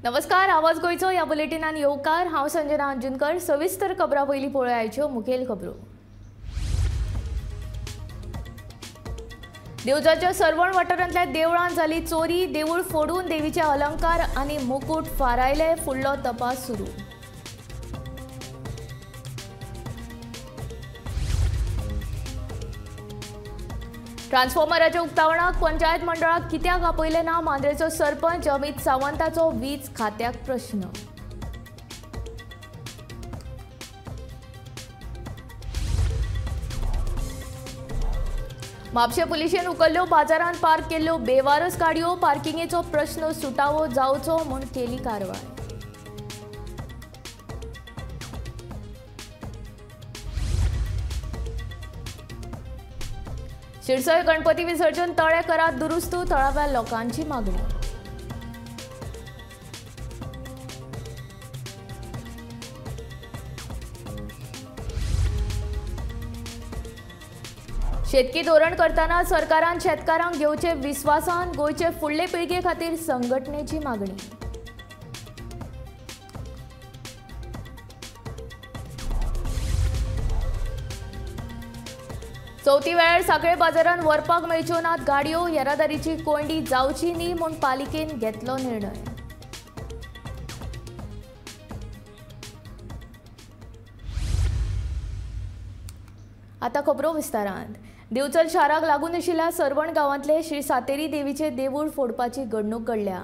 नमस्कार, आवाज गोयचो ह्या बुलेटिनान येवकार। हांव संजना अंजुनकर। सविस्तर खबरां पयलीं पळोवया आयच्यो मुखेल खबरो। देवजाच्या सरवण वाठारांतल्या देवळांत जाली चोरी। देवूळ फोडून देवीचे अलंकार आनी मुकुट फारायले। फुडलो तपास सुरू। ट्रान्सफॉर्मराच्या उक्तावणाक पंचायत मंडळाक कित्याक आपयले ना? मांद्रेचो सरपंच अमित सावंताचो वीज खात्याक प्रश्न। म्हापशे पुलिशेन उखल्ल्यो बाजारांत पार्क केल्ल्यो बेवारस गाडयो। पार्किंगेचो प्रश्न सुटावो जावचो म्हूण केली कारवाय। शिरसय गणपती विसर्जन तळे करात दुरुस्त। तळाव्या लोकांची मागणी। शेतकी धोरण करताना सरकारान शेतकारांक घेवचे विस्वासान। गोंयचे फुडले पिळगे खातीर संघटनेची मागणी। चवथी वेळार सांखळे बाजारांत व्हरपाक मेळच्यो नात गाडयो। येरादारीची कोंडी जावची न्ही म्हूण पालिकेन घेतलो निर्णय। आतां खबरो विस्तारांत। दिवचल शाराक लागून आशिल्ल्या सरवण गांवांतले श्री सातेरी देवीचे देवूळ फोडपाची घडणूक घडल्या।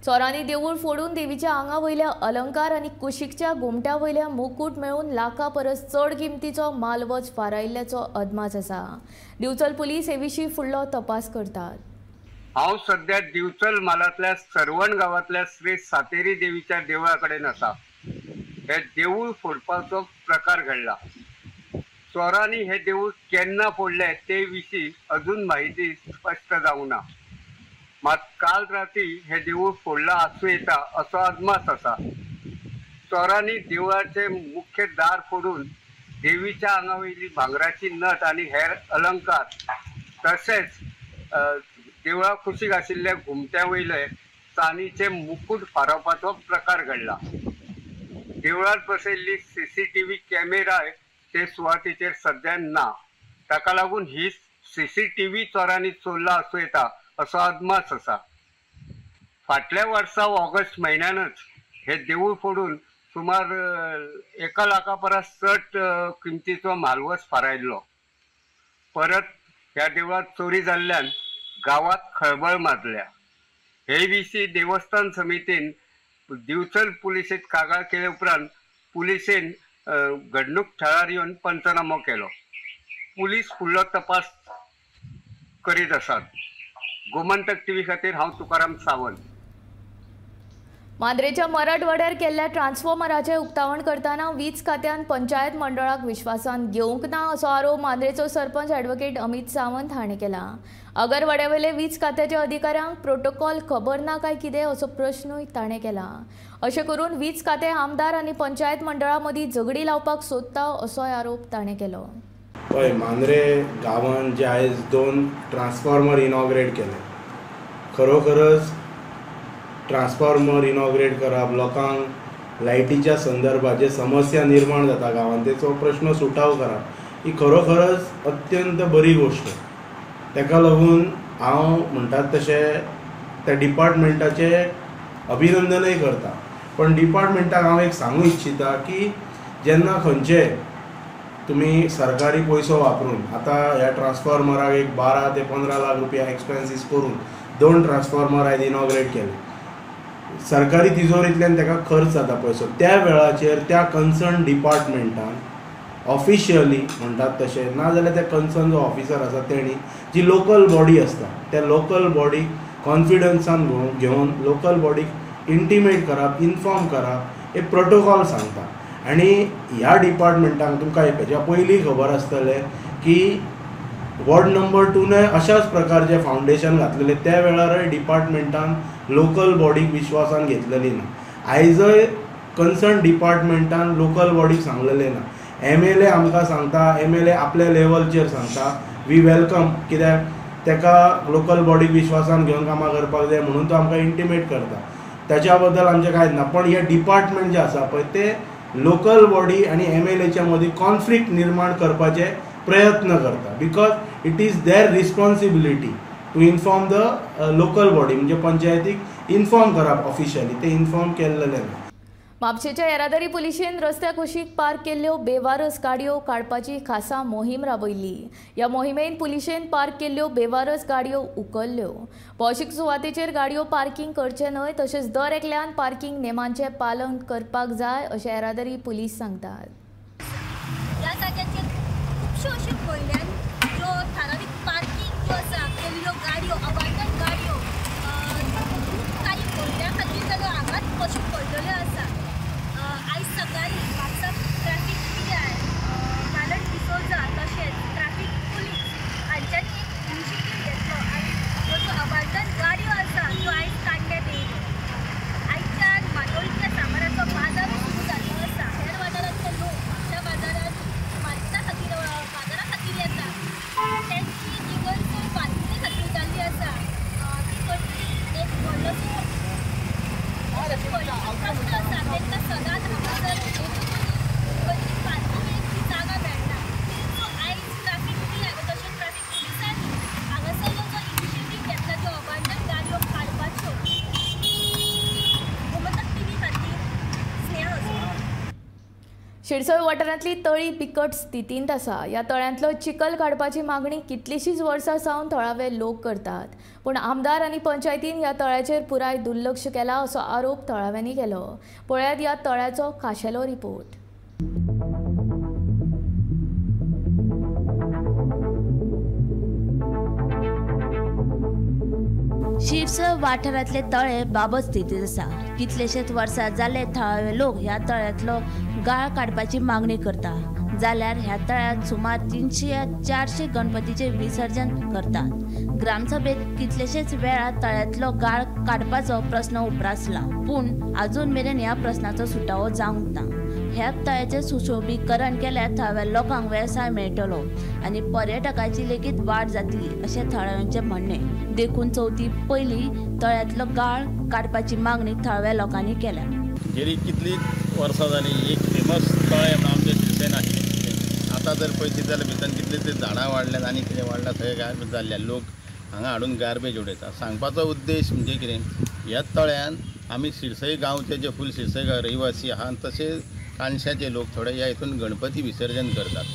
चोरांनी देवूळ फोडून देवीच्या आंगा वयल्या अलंकार आनी कुशीकच्या घुमट्या वयल्या मुकुट मेळून लाखा परस चड किमतीचो मालवज फारायिल्ल्याचो अदमास आसा। दिवचल पुलीस हे विशीं फुडलो तपास करतात। हांव सध्या दिवचल मालांतल्या सरवण गांवांतल्या श्री सातेरी देवीच्या देवळा कडेन आसा। हे देवूळ फोडपाचो प्रकार घडला। चोरांनी हे देवूळ केन्ना फोडले ते विशीं अजून माहिती स्पष्ट जावंक ना। मात काल राती हे देवूळ फोडला आसूं येता असो अदमास आसा। चोरांनी देवळाचे मुख्य दार फोडून देवीच्या आंगा वयली भांगराची नथ आनी हेर अलंकार तशेंच देवळा कुशीक आशिल्ल्या घुमट्या वयले चांदीचे मुकुट फारोवपाचो प्रकार घडला। देवळांत बसयल्ली CCTV कॅमेराय ते सुवातेचेर सध्या ना। ताका लागून ही CCTV चोरांनी चोरला आसूं येता असो अदमास आसा। फाटल्या वर्सा ऑगस्ट म्हयन्यानच हे देवूळ फोडून सुमार 1 लाखा परस चड किमतीचो मालवज फारायल्लो। परत ह्या देवळांत चोरी जाल्ल्यान गांवांत खळबळ माजल्या। हे विशीं देवस्थान समितीन दिवचल पुलिशेक कागाळ केले उपरांत पुलिशेन घडणूक थळार येवन पंचनामो केलो। पुलीस फुडलो तपास करीत आसात। गोमंतक TV खातीर हांव तुकाराम सावंत। मांद्रेच्या मराठवाड्यार केल्ल्या ट्रान्सफॉर्मराचे उक्तावण करताना वीज खात्यान पंचायत मंडळाक विश्वासान घेवंक ना असो आरोप मांद्रेचो सरपंच ॲडव्होकेट अमित सावंत हाणें केला। अगरवाड्यावेले वीज खात्याच्या अधिकाऱ्यांक प्रोटोकॉल खबर ना काय कितें असो प्रश्नूय ताणें केला। अशें करून वीज खातें आमदार आनी पंचायत मंडळा मदीं झगडी लावपाक सोदता असोय आरोप ताणें केलो। पळय, मांद्रे गांवांत जे आयज 2 ट्रान्सफॉर्मर इनॉग्रेट केले। खरोखरच ट्रान्सफॉर्मर इनॉग्रेट करप, लोकांक लायटीच्या संदर्भात जे समस्या निर्माण जाता गांवांत तेचो प्रश्न सुटाव करप ही खरोखरच अत्यंत बरी गोश्ट। ताका लागून हांव म्हणटात तशें त्या डिपार्टमेंटाचे अभिनंदनय करता। पण डिपार्टमेंटाक हांव एक सांगूं इच्छिता की जेन्ना खंयचे तुमी सरकारी पयसो वापरून आतां ह्या ट्रान्सफॉर्मराक एक 12 ते 15 लाख रुपया एक्सपेन्सीस करून 2 ट्रान्सफॉर्मर आयज इनॉग्रेट केले। सरकारी तिजोरींतल्यान ताका खर्च जाता पयसो, त्या वेळाचेर त्या कन्सर्न डिपार्टमेंटान ऑफिशियली म्हणटात तशें नाजाल्यार त्या कन्सर्न जो ऑफिसर आसा तेणी जी लोकल बॉडी आसता त्या लोकल बॉडीक कॉन्फिडन्सान घेवन लोकल बॉडीक इंटिमेट करप, इन्फॉर्म करप, एक प्रोटोकॉल सांगता। आनी ह्या डिपार्टमेंटाक तुमकां हेच्या पयलीं खबर आसतलें की वॉर्ड नंबर 2 अशाच प्रकारचे फावंडेशन घातलेले। त्या वेळारय डिपार्टमेंटान लोकल बॉडीक विश्वासान घेतलेली ना। आयजय कन्सर्न डिपार्टमेंटान लोकल बॉडीक सांगलेलें ना। MLA आमकां सांगता, MLA आपल्या लेवलचेर सांगता वी वेलकम, कित्याक ताका लोकल बॉडीक विश्वासान घेवन कामां करपाक जाय म्हणून तो आमकां इंटिमेट करता। त्याच्या बद्दल आमचे कांयच ना. पण हे डिपार्टमेंट जे आसा पळय ते लोकल बॉडी आणि MLAच्या मदीं कॉन्फ्लिक्ट निर्माण करपाचे प्रयत्न करता, because it is their responsibility to inform the local body, म्हणजे पंचायतीक इन्फॉर्म करप ऑफिशियली. ते इन्फॉर्म केल्लें ना. म्हापशेच्या येरादारी पुलिशेन रस्त्या कुशीक पार्क केल्ल्यो बेवारस गाडयो काडपाची खासा मोहीम राबयली. ह्या मोहिमेन पुलिशेन पार्क केल्ल्यो बेवारस गाडयो उखल्ल्यो. भौशीक सुवातेचेर गाडयो पार्किंग करचे न्हय, तशेंच दर एकल्यान पार्किंग नेमांचें पालन करपाक जाय अशें येरादारी पुलीस सांगतात. ह्या जाग्याचेर खुबश्यो अश्यो गोंयल्यान ज्यो थारावीक पार्किंग ज्यो आसा केल्ल्यो गाडयो, अबांडन गाडयो खूब काही गोंयल्या खातीर जाल्यो हांगाच बसून पडलेल्यो आसा. आयज सकाळी म्हापसा ट्रॅफिक PI मालण डिसोजा तशेंच ट्रॅफिक पुलीस हांच्यांनी एक इनिशिएटीव घेतलो आनी ह्यो ज्यो अबांडन गाडयो आसा त्यो आयज काडण्यात येयल्यो. आयच्यान माटोळीच्या सामानाचो बाजारूय सुरू जाल्लो आसा. हेर वाठारांतले लोक म्हापसा बाजारांत बाजारा खातीर येता. तेंची तिगल सोय पार्किंगे खातीर जाल्ली आसा. ती करतली एक व्हडलोसो प्रश्न आसा. तेंकां सदांच हांगासर खंयची पार्किंगेक जागा मेळना. सो आयज ट्रॅफिक PI तशेंच ट्रॅफिक पुलिसांनी हांगासरलो जो इनिशिएटीव घेतला त्यो अबांडन गाडयो काडपाच्यो, गोमंतक TV खातीर स्नेहा असो. शिरसय वाठारांतली तळी बिकट स्थितींत आसा. ह्या तळ्यांतलो चिखल काडपाची मागणी कितलींशींच वर्सां सावन थळावे लोक करतात. पूण आमदार आनी पंचायतीन ह्या तळ्याचेर पुराय दुर्लक्ष केला असो आरोप थळाव्यांनी केलो. पळयात ह्या तळ्याचो खाशेलो रिपोर्ट. शिरसय वाठारांतले तळे बाबत स्थितीत आसा. कितलेशेच वर्सां जाले थळावे लोक ह्या तळ्यांतलो गाळ काडपाची मागणी करता. जाल्यार ह्या तळ्यांत सुमार 300-400 गणपतीचे विसर्जन करतात. ग्रामसभेत कितलेशेच वेळा तळ्यांतलो गाळ काडपाचो प्रस्न उपरासला, पूण आजून मेरेन ह्या प्रस्नाचो सुटावो जावंक ना. ह्या तळ्याचें सुशोभीकरण केल्यार थळाव्या लोकांक वेवसाय मेळटलो आनी पर्यटकाची लेगीत वाड जातली अशें थळाव्यांचें म्हणणें. देखून चवथी पयलीं तळ्यांतलो गाळ काडपाची मागणी थळाव्या लोकांनी केल्या. गेली कितली वर्सां जालीं एक फेमस तळें आमच्या शिरसयन आशिल्लें. आतां जर पळयत जाल्यार भितर कितले ते झाडां वाडल्यात आनी कितें वाडलां, सगळें गार्बेज जाल्ल्या लोक हांगा हाडून गार्बेज उडयता. सांगपाचो उद्देश म्हणजे कितें, ह्या तळ्यान आमी शिरसय गांवचे जे फूल शिरसय रहिवासी आहा तशे काणशाचे लोक थोडे ह्या हितून गणपती विसर्जन करतात.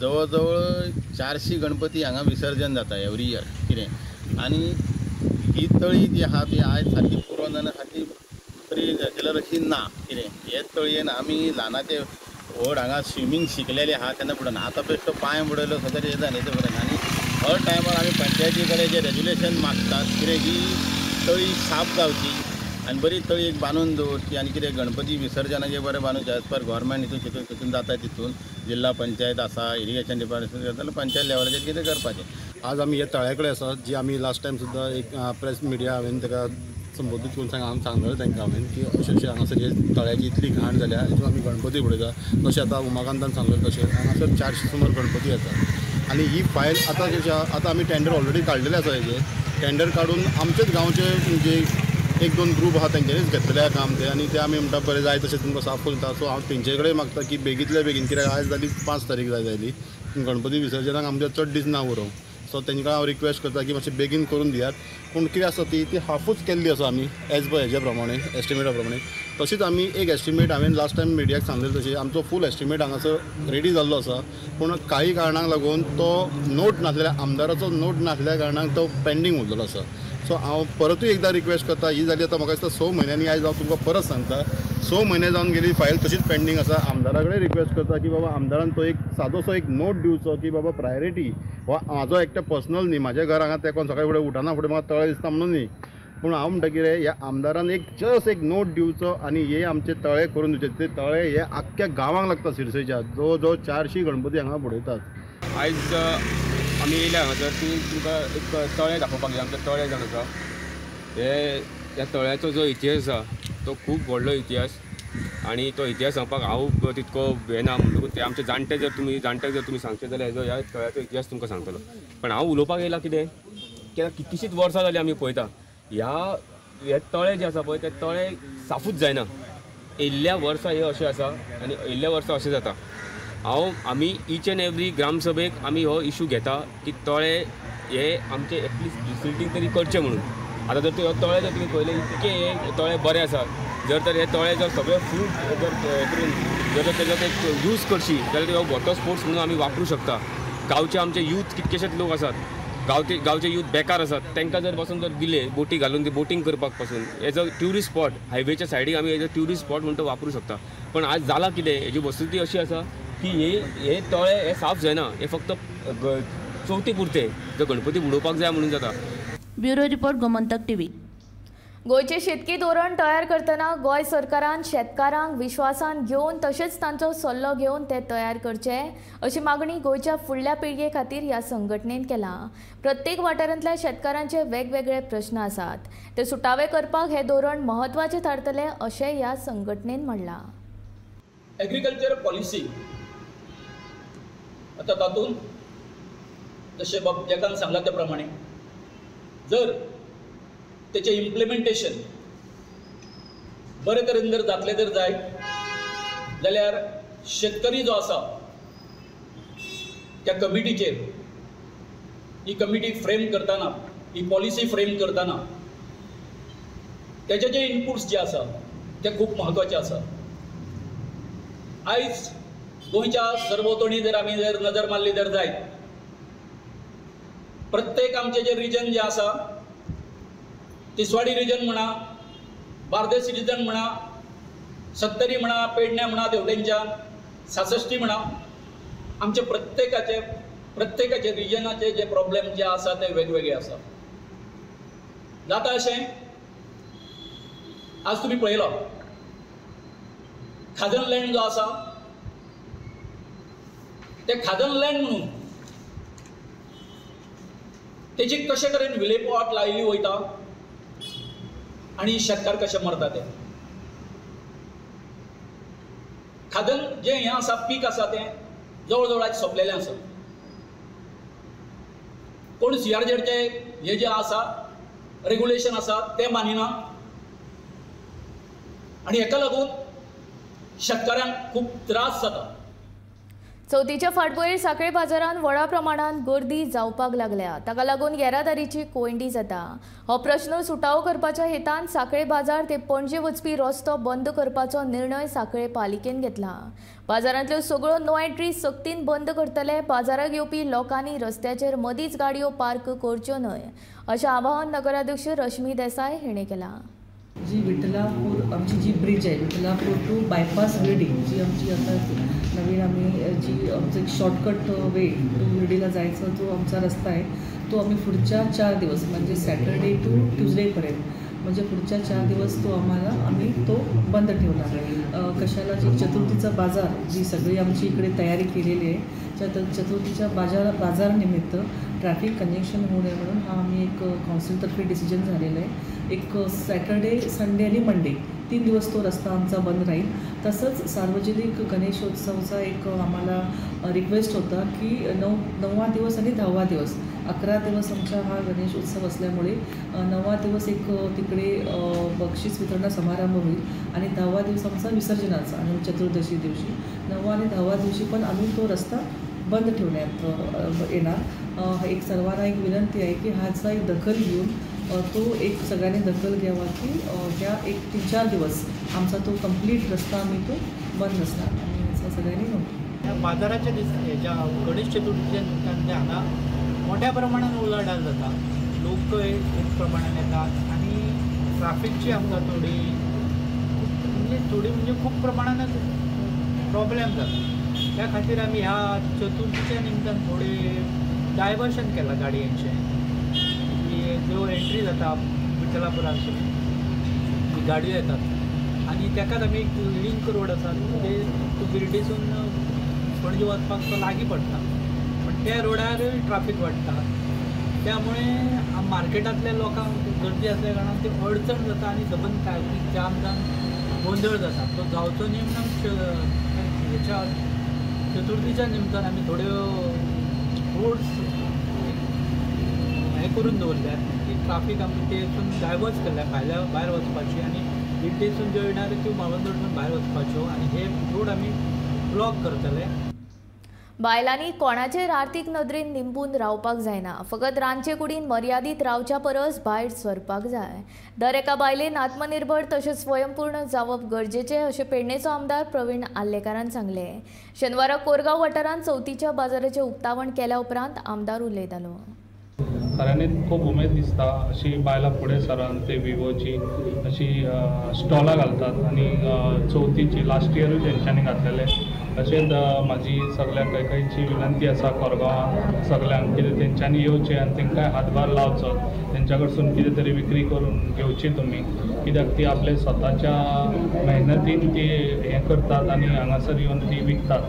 जवळ जवळ 400 गणपती हांगा विसर्जन जाता एवरी इयर कितें. आनी ही तळी जी आहा ती आयज सारकी पुरो जाना सारकी बरी रेग्युलर अशी ना कितें. हे तळयेन आमी ल्हानाचे व्हड हांगा स्विमींग शिकलेले आहा तेन्ना बुडना. आतां बेश्टो पांय बुडयलो सगळें हें जालें तें बरें. आनी हर टायमार आमी पंचायती कडेन जे रेग्युलेशन मागतात कितें ही तळी साफ जावची आनी बरी तळी एक बांदून दवरची आनी कितें गणपती विसर्जनाचें बरें बांदूचें. एज पर गव्हर्मेंट हितून जाता तितून जिल्हा पंचायत आसा, इरिगेशन डिपार्टमेंट जाल्यार पंचायत लेवलाचेर कितें करपाचें. आज आमी हे तळ्या कडेन आसा जी आमी लास्ट टायम सुद्दां एक प्रेस मिडिया हांवें ताका संबोधीत करून सांगलेलें तांकां हांवें की अशें हांगासर हे तळ्याची इतली घाण जाल्या हितून आमी गणपती उडयता. जशें आतां उमाकांतान सांगलें तशें हांगासर 400 सुमार गणपती येतात. आनी ही फायल आतां आमी टेंडर ऑलरेडी काडलेलें आसा. हेजें टेंडर काडून आमचेच गांवचे म्हणजे 1-2 ग्रूप आहा तेंच्यांनीच घेतलेलें काम तें. आनी ते आमी म्हणटा बरें जाय तशें तुमकां साफ करून दिता. सो हांव तेंचे कडेन मागता की बेगींतल्या बेगीन, कित्याक आयज जाली 5 तारीख जाय जायली, गणपती विसर्जनाक आमचे चड दीस ना उरूंक. सो तेंकां हांव रिक्वेस्ट करता की मातशें बेगीन करून दियात. पूण कितें आसा ती हाफूच केल्ली आसा आमी एज पर हेज्या प्रमाणे एस्टिमेटा प्रमाणे. तशीच आमी एक एस्टिमेट हांवें लास्ट टायम मिडियाक सांगलेलें तशें आमचो फूल एस्टिमेट हांगासर रेडी जाल्लो आसा. पूण काही कारणाक लागून तो नोट नासलेल्या आमदाराचो नोट नासल्या कारणाक तो पेंडींग उरलेलो आसा. सो हांव परतूय एकदां रिक्वेस्ट करता. ही जाली आतां म्हाका दिसता 6 म्हयन्यांनी. आयज हांव तुमकां परत सांगता 6 म्हयने जावन गेली फायल तशीच पेंडींग आसा. आमदारा कडेन रिक्वेस्ट करता की बाबा आमदारान तो एक सादोसो एक नोट दिवचो की बाबा प्रायोरिटी हो म्हाजो एकटे पर्सनल न्ही, म्हाज्या घरा हांगा तेकोन सकाळी फुडें उठना फुडें म्हाका तळे दिसता म्हणून न्ही. पूण हांव म्हणटा कितें, ह्या आमदारान एक जस्ट एक नोट दिवचो आनी हे आमचे तळे करून दिवचे. ते तळे हे आख्ख्या गांवांक लागता शिरसयच्या. जवळ जवळ 400 गणपती हांगा बुडयतात. आयज आमी येयल्या हांगासर तुमकां एक तळें दाखोवपाक जाय. आमचें तळें जावन आसा ह्या तळ्याचो जो इतिहास आसा तो खूब व्हडलो इतिहास. आनी तो इतिहास सांगपाक हांव तितको हें ना. म्हणटकूच ते आमचे जाणट्यांक जर तुमी सांगचे जाल्यार हेजो ह्या तळ्याचो इतिहास तुमकां सांगतलो. पण हांव उलोवपाक येयला कितें, कित्याक कितलींशींच वर्सां जालीं आमी पळयता ह्या हे तळे जे आसा पळय ते तळे साफूच जायना. येयल्ल्या वर्सां हे अशें आसा आनी येयल्ल्या वर्सां अशें जाता. आमी ईच एंड एवरी ग्रामसभेक आमी हो इशू घेता की तळे हे आमचे एटलिस्ट डिसिल्टींग तरी करचे म्हणून. आतां जर तळे जर तुमी पळयले इतके हे तळे बरे आसात, जर तर हे तळे जर सगळे फूल जर करून जर तेजो एक यूज करशी जाल्यार हो वॉटर स्पोर्ट्स म्हणून आमी वापरूं शकता. गांवचे आमचे यूथ कितकेशेच लोक आसात, गांवचे यूथ बेकार आसात, तांकां जर पासून जर दिले बोटी घालून ती बोटींग करपाक पासून एज अ ट्युरिस्ट स्पॉट हायवेच्या सायडीक आमी एज अ ट्युरिस्ट स्पॉट म्हणून तो वापरूं शकता. पण आज जाला कितें, हेजी वस्तुस्थिती अशी आसा की हे तळे हे साफ जायना. हे फक्त चवथी पुरते जर गणपती बुडोवपाक जाय म्हणून जाता. Bureau report Gomantak TV. गोंयचे शेतकी धोरण तयार करतना गोंय सरकारान शेतकारांक विश्वासान घेवन तशेंच तांचो सल्लो घेवन ते तयार करचे अशी मागणी गोंयच्या फुडल्या पिळगे खातीर ह्या संघटनेन केला. प्रत्येक वाठारांतल्या शेतकारांचे वेगवेगळे प्रश्न आसात, ते सुटावे करपाक हे धोरण म्हत्वाचें थारतलें अशें ह्या संघटनेन म्हणलां. एग्रीकल्चर पॉलिसी आता तातूंत जशें बाब जेकान सांगला त्या प्रमाणे जर तेचें इम्प्लिमेंटेशन बरे तरेन जर जातलें जर जाय जाल्यार शेतकरी जो आसा त्या कमिटीचेर ही कमिटी फ्रेम करतना ही पॉलिसी फ्रेम करतना तेचे जे इनपुट्स जे आसा ते खूब म्हत्वाचे आसा. आयज गोंयच्या सरभोंवतणी जर आमी जर नजर मारली जर जायत प्रत्येक आमचे जे रिजन जे आसा तिसवाडी रिजन म्हणा, बार्देस रिजन म्हणा, सत्तरी म्हणा, पेडण्या म्हणा, देवटेंच्या 66 म्हणा, आमचे प्रत्येकाचे रिजनाचे जे प्रॉब्लेम जे आसा ते वेगवेगळे आसा. जाता अशें आज तुमी पळयलो खाजन लँड जो आसा ते खाजन लँड म्हणून तेची कशे तरेन विलेपाट लायली वयता आणि शेतकार कशे मरता ते. खाजन जे हें आसा पीक आसा तें जवळ जवळ आज सोंपलेलें आसा. कोण CRZचे हे जे आसा रेग्युलेशन आसा ते मानिना आनी हेका लागून शेतकाऱ्यांक खूब त्रास जाता. चवथीच्या फाटभुंयेर सांखळे बाजारांत व्हडा प्रमाणांत गर्दी जावपाक लागल्या. ताका लागून येरादारीची कोयंडी जाता. हो प्रश्न सुटावो करपाच्या हेतान सांखळे बाजार ते पणजे वचपी रस्तो बंद करपाचो निर्णय सांखळे पालिकेन घेतला. बाजारांतल्यो सगळ्यो नो एंट्री सक्तीन बंद करतले. बाजाराक येवपी लोकांनी रस्त्याचेर मदींच गाडयो पार्क करच्यो न्हय अशें आवाहन नगराध्यक्ष रश्मी देसाय हिणें केलां. जी विठ्ठलापूर आमची जी ब्रिज आहे विठ्ठलापूर टू बायपास विर्डी जी आमची आता नवीन आम्ही जी आमचं एक शॉर्टकट वे टू विर्डीला जायचा जो आमचा रस्ता आहे तो आम्ही पुढच्या 4 दिवस म्हणजे सॅटर्डे टू ट्यूजडेपर्यंत म्हणजे पुढच्या 4 दिवस तो आम्ही तो बंद ठेवला. कशाला जी चतुर्थीचा बाजार जी सगळी आमची इकडे तयारी केलेली आहे चतुर्थीच्या बाजारानिमित्त ट्रॅफिक कंजेक्शन होऊ नये म्हणून हा आम्ही एक काउन्सिलतर्फे डिसिजन झालेला आहे. एक सॅटर्डे संडे आणि मंडे 3 दिवस तो रस्ता आमचा बंद राहील. तसंच सार्वजनिक गणेशोत्सवचा एक आम्हाला रिक्वेस्ट होता की 9वा दिवस आणि 10वा दिवस 11 दिवस आमचा हा गणेश उत्सव असल्यामुळे 9वा दिवस एक तिकडे बक्षीस वितरण समारंभ होईल आणि 10वा दिवस आमचा विसर्जनाचा आणि चतुर्दशी दिवशी 9वा आणि 10वा दिवशी पण आम्ही तो रस्ता बंद ठेवण्यात येणार. एक सर्वांना एक विनंती आहे की ह्याचा एक दखल घेऊन तो एक सगळ्यांनी दखल घ्यावा की ह्या एक 3-4 दिवस आमचा तो कंप्लीट रस्ता आम्ही तो बंद असणार आणि याचा सगळ्यांनी नोंद. या बाजाराच्या ह्याच्या गणेश चतुर्थीच्या निमित्तान हांगा मोठ्या प्रमाणात उलाढाल जाता. लोक खूप प्रमाणात येतात आणि ट्रॅफिकची आमकां थोडी म्हणजे खूप प्रमाणात प्रॉब्लेम जाता. त्या खातीर आमी ह्या चतुर्थीच्या निमित्तान थोडे डायवर्शन केलां गाडयांचें. जो एंट्री जाता विठ्ठलापुरांसून जी गाडयो येतात आनी तेकाच आमी एक लिंक रोड आसा म्हणजे बिर्डेसून पणजे वचपाक तो लागीं पडटा पण त्या रोडार ट्रॅफिक वाडटा. त्यामुळे मार्केटांतल्या लोकांक गर्दी असल्या कारणान ती अडचण जाता आनी सबंद ट्रॅफिक जाम जावन गोंधळ जाता. तो जावचो न्ही म्हणून हेच्या चतुर्थीच्या निमतान आमी थोड्यो रोड्स हे करून दवरल्यात की ट्राफीक आमकां तेतून डायवर्ट केल्या भायर वचपाची आनी इंटेसून ज्यो येणाऱ्यो त्यो माळवंदरसून भायर वचपाच्यो आनी हे रोड आमी ब्लॉक करतले. बायलांनी कोणाचेर आर्थीक नदरेन निंबून रावपाक जायना. फकत रांदचे कुडीन मर्यादीत रावच्या परस भायर सरपाक जाय. दर एका बायलेन आत्मनिर्भर तशेंच स्वयंपूर्ण जावप गरजेचें अशें पेडणेचो आमदार प्रवीण आल्लेकारान सांगलें. शेनवारा कोरगांव वाठारांत चवथीच्या बाजाराचें उक्तावण केल्या उपरांत आमदार उलयतालो. खऱ्यांनीच खूब उमेद दिसता अशी बायलां फुडें सरान ते विवोची अशी स्टॉलां घालतात आनी चवथीची लास्ट इयरूय तेंच्यांनी घातलेले. तशेंच म्हाजी सगळ्या कैकईची विनंती आसा कोरगांवां सगळ्यांक कितें तेंच्यांनी येवचें आनी तेंकांय हातभार लावचो. तेंच्या कडसून कितें तरी विक्री करून घेवची तुमी, कित्याक ती आपले स्वताच्या मेहनतीन ती हें करतात आनी हांगासर येवन ती विकतात.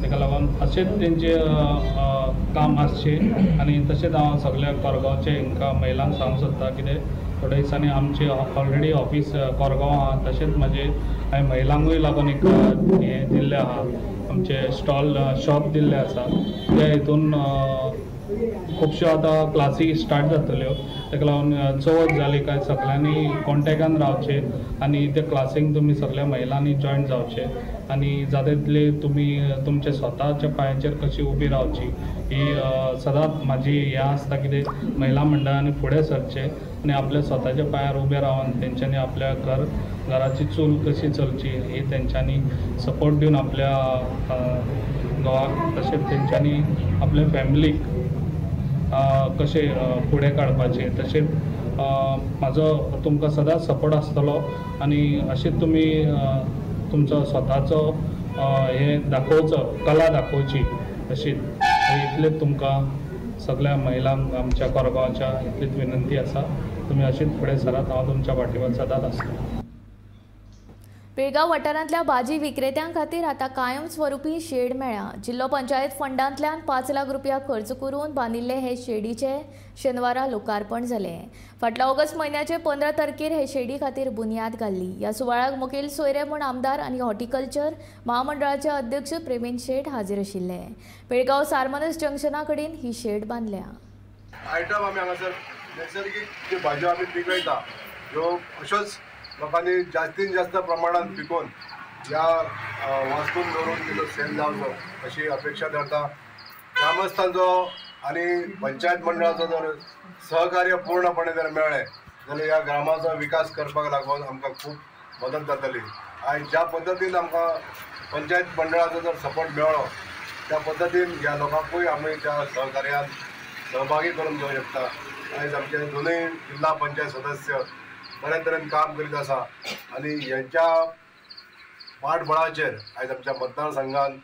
ताका लागून अशेंच तेंचें काम आसचें. आनी तशेंच हांव सगळ्या कोरगांवचे हांकां महिलांक सांगूंक सोदता कितें थोड्या दिसांनी आमचे ऑलरेडी ऑफीस कोरगांव आहा. तशेंच म्हाजे हांवें महिलांकूय लागून एक हें दिल्लें आहा, आमचे स्टॉल शॉप दिल्ले आसा. त्या हितून खुबश्यो आतां क्लासी स्टार्ट जातल्यो. ताका लागून चवथ जाली काय सगळ्यांनी कॉन्टेक्टान रावचें आनी त्या क्लासीक तुमी सगळ्या महिलांनी जॉयन जावचे आनी जाता तितले तुमी तुमच्या स्वताच्या पांयाचेर कशी उबी रावची ही सदांच म्हाजी हें आसता. कितें महिला मंडळांनी फुडें सरचें आनी आपल्या स्वताच्या पांयार उबे रावन तेंच्यांनी आपल्या घराची चूल कशी चलची ही तेंच्यांनी सपोर्ट दिवन आपल्या घोवाक तशेंच तेंच्यांनी आपल्या फॅमिलीक कशें फुडें काडपाचें. तशेंच म्हाजो तुमकां सदांच सपोर्ट आसतलो आनी अशेंच तुमी तुमचो स्वताचो हें दाखोवचो, कला दाखोवची. अशीच इतलेंच तुमकां सगळ्या महिलांक आमच्या कोरगांवच्या इतलीच विनंती आसा. तुमी अशीच फुडें सरात. हांव तुमच्या फाटीवर सदांच आसतलो. बेळगांव वाठारांतल्या भाजी विक्रेत्यां खातीर आतां कायम स्वरुपी शेड मेळ्ळा. जिल्लो पंचायत फंडांतल्यान 5 लाख रुपया खर्च करून बांदिल्ले हे शेडीचे शेनवारा लोकार्पण जालें. फाटल्या ऑगस्ट म्हयन्याचे 15 तारखेर हे शेडी खातीर बुनयाद घाल्ली. ह्या सुवाळ्याक मुखेल सोयरे म्हूण आमदार आनी हॉर्टिकल्चर महामंडळाचे अध्यक्ष प्रवीण शेट हाजीर आशिल्ले. बेळगांव सारमनस जंक्शना कडेन ही शेड बांदल्या. आयटम आमी हांगासर नैसर्गीक ज्यो भाज्यो आमी पिकयता ह्यो अश्योच लोकांनी जास्तीत जास्त प्रमाणात पिकोवन ह्या वास्तून दवरून तिचो सेल जावचो अशी अपेक्षा धरता. ग्रामस्थांचो आनी पंचायत मंडळाचो जर सहकार्य पूर्णपणे जर मेळ्ळें जाल्यार ह्या ग्रामाचो विकास करपाक लागून आमकां खूब मदत जातली. आयज ज्या पद्दतीन आमकां पंचायत मंडळाचो जर सपोर्ट मेळ्ळो त्या पद्दतीन ह्या लोकांकूय आमी त्या सहकार्यांत सहभागी करून घेवंक शकता. आयज आमचे दोनूय जिल्हा पंचायत सदस्य बऱ्या तरेन काम करीत आसा आनी हेंच्या पाठबळाचेर आयज आमच्या मतदारसंघान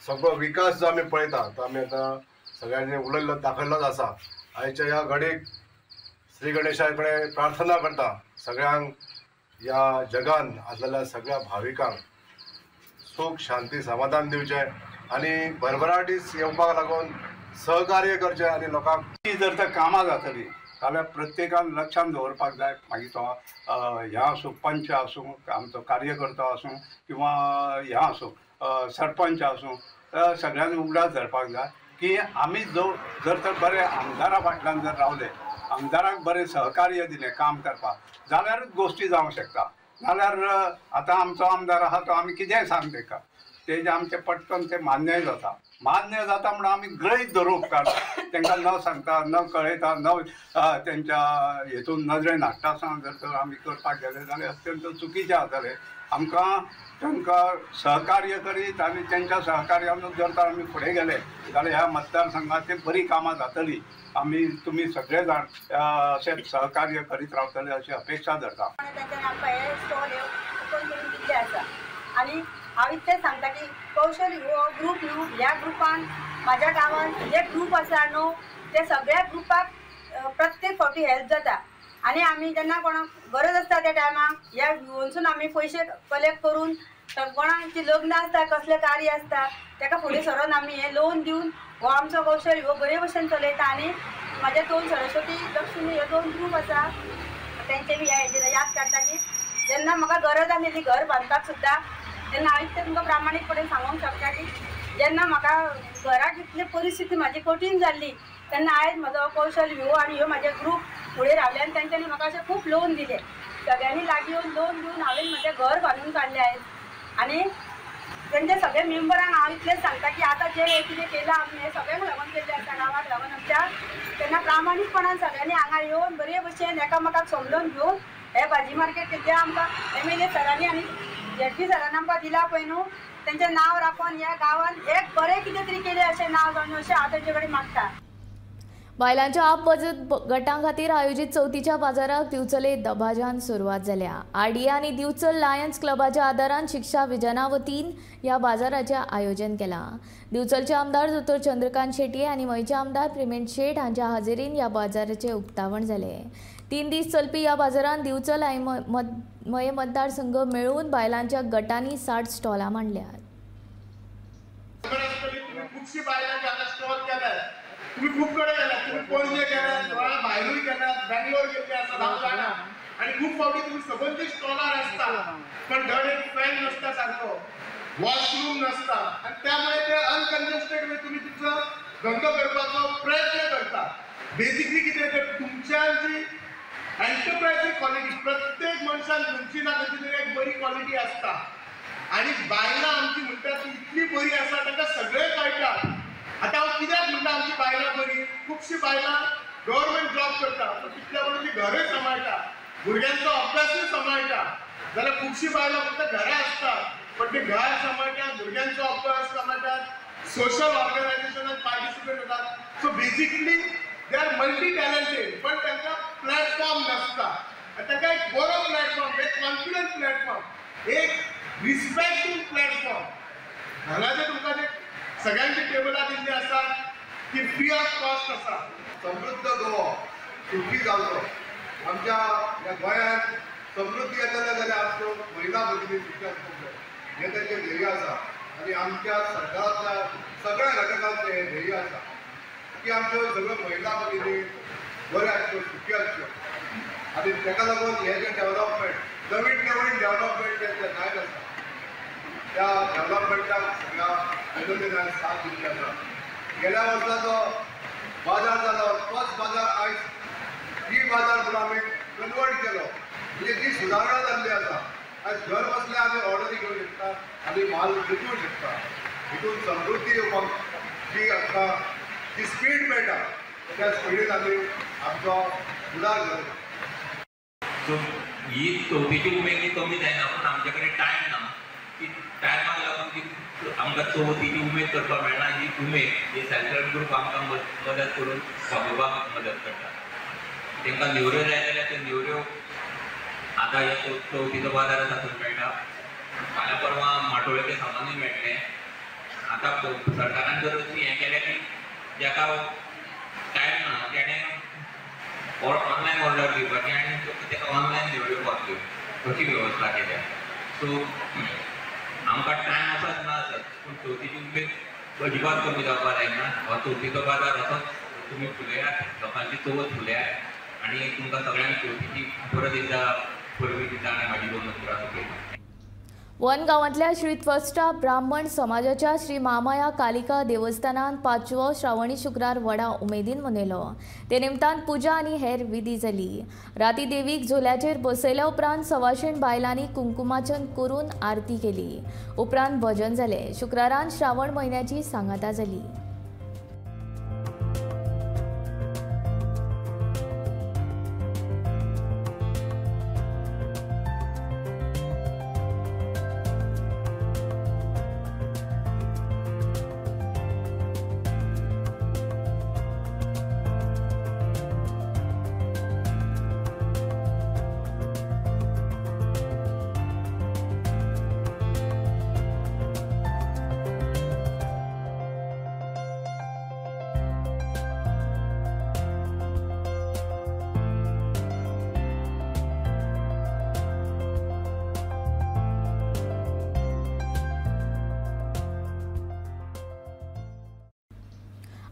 सगळो विकास जो आमी पळयता तो आमी आतां सगळ्यांनी उलयल्लो दाखयल्लोच आसा. आयच्या ह्या घडीक श्री गणेशा कडेन प्रार्थना करता सगळ्यांक ह्या जगान आसलेल्या सगळ्या भाविकांक सूख शांती समाधान दिवचें आनी भरभराटीस येवपाक लागून सहकार्य करचें आनी लोकांक जर तर कामां जातली जाल्यार प्रत्येकान लक्षांत दवरपाक जाय. मागीर तो ह्या आसूं पंच आसूं आमचो कार्यकर्तो आसूं किंवा ह्या आसूं सरपंच आसूं सगळ्यांनी उगडास धरपाक जाय की आमी जर तर बरे आमदारा फाटल्यान जर रावले आमदाराक बरें सहकार्य दिलें काम करपाक जाल्यारूच गोश्टी जावंक शकता. नाल्यार आतां आमचो आमदार आहा तो आमी कितेंय सांग तेका तेजें आमचें पटकन तें मान्य जाता म्हणून आमी गृहीत धरूंक उपकारना. तांकां न सांगता न कळयता न तेंच्या हेतून नजरेन हाडटा आसतना जर तर आमी करपाक गेले जाल्यार अत्यंत चुकीचें जातलें. आमकां तांकां सहकार्य करीत आनी तेंच्या सहकार्यानूच जर तर आमी फुडें गेले जाल्यार ह्या मतदारसंघाची बरी कामां जातलीं. आमी तुमी सगळे जाण अशेंच सहकार्य करीत रावतले अशी अपेक्षा धरता. आनी हांव इतलें सांगता की कौशल हो ग्रूप न्हू ह्या ग्रुपान म्हाज्या गांवांत जे ग्रूप आसा न्हू ते सगळ्या ग्रुपाक प्रत्येक फावटी हेल्प जाता. आनी आमी जेन्ना कोणाक गरज आसता त्या टायमाक ह्या वचून आमी पयशे कलेक्ट करून कोणाची लग्न आसता कसलें कार्य आसता ताका फुडें सरोन आमी हें लोन दिवन हो आमचो कौशल हो बरे भशेन चलयता. आनी म्हाज्या 2 सरस्वती लक्ष्मी हे 2 ग्रूप आसा तेंचे बी हेजेर याद काडटा की जेन्ना म्हाका गरज आसलेली घर बांदपाक सुद्दां तेन्ना हांव इतलें तुमकां प्रामाणीकपणे सांगूंक शकता की जेन्ना म्हाका घराक इतली परिस्थिती म्हाजी कठीण जाल्ली तेन्ना आयज म्हजो कौशल ह्यो आनी ह्यो म्हाजे ग्रूप फुडें रावले आनी तेंच्यांनी म्हाका अशें खूब लोन दिले. सगळ्यांनी लागीं येवन लोन दिवन हांवें म्हजें घर बांदून काडलें आयज. आनी तेंच्या सगळ्या मेंबरांक हांव इतलेंच सांगता की आतां जें कितें केलां आमी हें सगळ्यांक लागून केल्लें आसा, गांवाक लागून आमच्या. तेन्ना प्रामाणीकपणान सगळ्यांनी हांगा येवन बरे भशेन एकामेकाक समजून घेवन हे भाजी मार्केट जें आमकां MLA सरांनी आनी ZP सरांनी आमकां दिलां पळय न्हू, तेंचें नांव राखून ह्या गांवांत एक बरें कितें तरी केलें अशें नांव जावन अशें हांव तेंचे कडेन मागता. बायलांच्या आप बचत गटां खातीर आयोजीत चवथीच्या बाजाराक दिवचले दबाज्यान सुरवात जाल्या. RDA आनी दिवचल लायन्स क्लबाच्या आदारान शिक्षा विजना वतीन ह्या बाजाराचें आयोजन केलां. दिवचलचे आमदार दोतोर चंद्रकांत शेटये आनी मयचे आमदार प्रेमेंत शेट हांच्या हाजेरीन ह्या बाजाराचें उक्तावण जालें. 3 दीस चलपी ह्या बाजारांत दिवचल आनी मये मतदारसंघ मेळून बायलांच्या गटांनी 60 स्टॉलां मांडल्यात. तुम्ही खूप कडे गेलात, तुम्ही पणजे गेलात, गोंया भायरूय गेलात, बेंगलोर गेल्ले आसा हांव जाणा. आनी खूब फावटी तुम्ही सबंदी स्टॉलार आसता पण धड एक फॅन नासता सारको, वॉशरूम नासता आनी त्यामुळे ते अनकन्जेस्टेड वे तुम्ही तुमचो धंदो करपाचो प्रयत्न करता. बेसिकली कितें तर तुमच्या जी एंटरप्रायझींग क्वॉलिटी प्रत्येक मनशान खंयची ना खंयची तरी एक बरी क्वॉलिटी आसता. आनी बायलां आमची म्हणटात ती इतली बरी आसा ताका सगळें कळटा. आता हांव कित्याक म्हणटा आमची बायलां बरी, खुबशीं बायलां गव्हर्मेंट जॉब करता पण तितल्या बरोबर ती घरय सांबाळटा, भुरग्यांचो अभ्यासूय सांबाळटा. जाल्यार खुबशीं बायलां फक्त घरा आसतात पण ते घर सांबाळटात, भुरग्यांचो अभ्यास सांबाळटात, सोशल ऑर्गनायझेशनात पार्टिसिपेट जातात. So basically they are multi talented पण तांकां प्लॅटफॉर्म नासता. तांकां एक बरो प्लॅटफॉर्म, एक कॉन्फिडंट प्लॅटफॉर्म, एक रिस्पेक्टफूल प्लॅटफॉर्म हांगा जे तुमकां जे सगळ्यांची टेबलां दिल्ली आसात ती फ्री ऑफ कॉस्ट आसा. समृद्ध गोवा सुखी जावचो. आमच्या ह्या गोंयांत समृद्धी येतले जाल्यार आमच्यो महिला भगिनी विचार करचो हें तेंचें ध्येय आसा. आनी आमच्या सरकाराच्या सगळ्या घटकांचें हें ध्येय आसा की आमच्यो सगळ्यो महिला भगिनी बऱ्यो आसच्यो, सुखी आसच्यो. आनी ताका लागून हें जें डेव्हलपमेंट नवीन डेव्हलपमेंट जें जायत आसा त्या डेव्हलपमेंटाक सगळ्या आयोजकांनी साथ दिल्ली आसा. गेल्या वर्साचो बाजार जालो तोच बाजार आयज टी बाजार म्हणून आमी कन्वर्ट केलो. म्हणजे ती सुदारणा जाल्ली आसा. आयज घर बसल्या आमी ऑर्डरी घेवंक शकता आनी माल विकूंक शकता. हितून समृद्धी येवपाक जी आमकां जी स्पीड मेळटा त्या स्पीडीन आमी आमचो फुडार घेवंक. सो ही चवथीची उमेद कमी जायना पूण आमचे कडेन टायम ना. की टायमाक लागून ती आमकां चवथीची उमेद करपाक मेळना. ही उमेद ही सेल्फ हेल्प ग्रूप आमकां मदत करून भागोवपाक मदत करता. तांकां नेवऱ्यो जाय जाल्यार त्यो नेवऱ्यो आतां ह्या चवथीचो बाजार आसा थंय मेळटा. फाल्यां परवां माटोळेचें सामानूय मेळटलें. आतां सरकारान जर हें केलें की जाका टायम ना तेणें ऑनलायन ऑर्डर दिवपाची आनी ताका ऑनलायन नेवऱ्यो पावतल्यो अशी वेवस्था केल्या. सो आमकां टायम आसत ना आसत पूण चवथीची उमेद अजिबात कमी जावपाक जायना. हो चवथीचो बाजार असोच तुमी फुलयात, लोकांची चवथ फुलयात आनी तुमकां सगळ्यांक चवथीची बरो दिता, परबी दिता आनी म्हाजी दोन नंबरां सकयल. वन गांवांतल्या श्री त्वस्टा ब्राह्मण समाजाच्या श्री महामाया कालिका देवस्थानांत 5वो श्रावणी शुक्रार व्हडा उमेदीन मनयलो. ते निमतान पुजा आनी हेर विधी जाली. राती देवीक झोल्याचेर बसयल्या उपरांत 125 बायलांनी कुंकुमार्चन करून आरती केली. उपरांत भजन जालें. शुक्रारान श्रावण म्हयन्याची सांगाता जाली.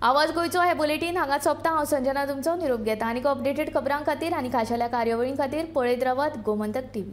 आवाज गोयचो हे बुलेटीन हांगा सोंपता. हांव संजना तुमचो निरोप घेता. आनीक अपडेटेड खबरां खातीर आनी खाशेल्या कार्यावळीं खातीर पळयत रावात गोमंतक TV.